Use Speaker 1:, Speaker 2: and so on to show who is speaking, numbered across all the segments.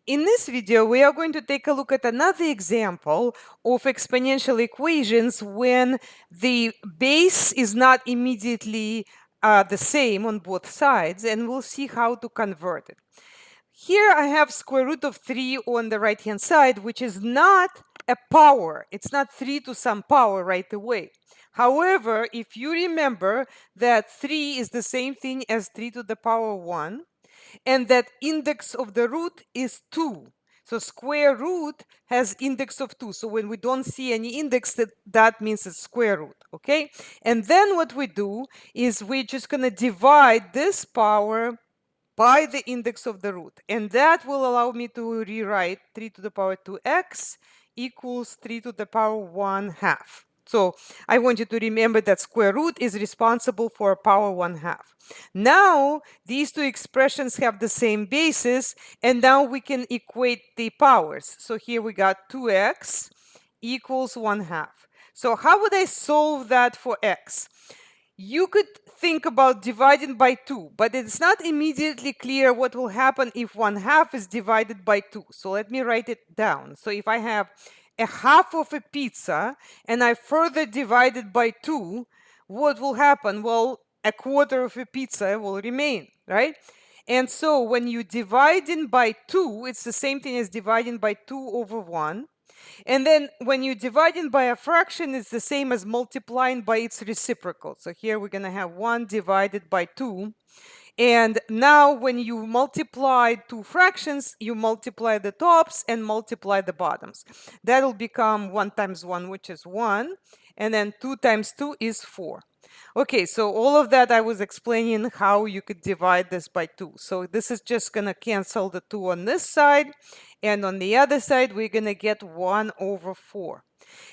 Speaker 1: In this video, we are going to take a look at another example of exponential equations when the base is not immediately the same on both sides, and we'll see how to convert it. Here I have square root of 3 on the right-hand side, which is not a power. It's not 3 to some power right away. However, if you remember that 3 is the same thing as 3 to the power 1, and that index of the root is 2. So square root has index of 2. So when we don't see any index, that means it's square root, okay? And then what we do is we're just going to divide this power by the index of the root. And that will allow me to rewrite 3 to the power 2x equals 3 to the power 1 half. So I want you to remember that square root is responsible for power 1 half. Now, these two expressions have the same basis, and now we can equate the powers. So here we got 2x equals 1 half. So how would I solve that for x? You could think about dividing by 2, but it's not immediately clear what will happen if 1 half is divided by 2. So let me write it down. So if I have a half of a pizza and I further divide it by 2, what will happen? Well, a quarter of a pizza will remain, right? And so when you divide in by 2, it's the same thing as dividing by 2 over 1. And then when you divide it by a fraction, it's the same as multiplying by its reciprocal. So here we're going to have 1 divided by 2. And now when you multiply two fractions, you multiply the tops and multiply the bottoms. That'll become 1 times 1, which is 1. And then 2 times 2 is 4. Okay, so all of that I was explaining how you could divide this by 2. So this is just going to cancel the 2 on this side. And on the other side, we're going to get 1 over 4.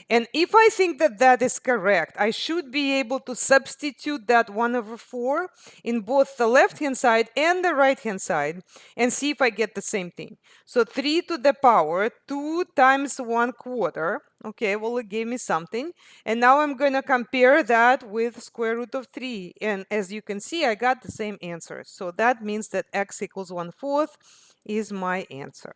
Speaker 1: And if I think that that is correct, I should be able to substitute that 1 over 4 in both the left-hand side and the right-hand side and see if I get the same thing. So 3 to the power 2 times 1 quarter. Okay, well, it gave me something. And now I'm going to compare that with square root of 3. And as you can see, I got the same answer. So that means that x equals 1/4 is my answer.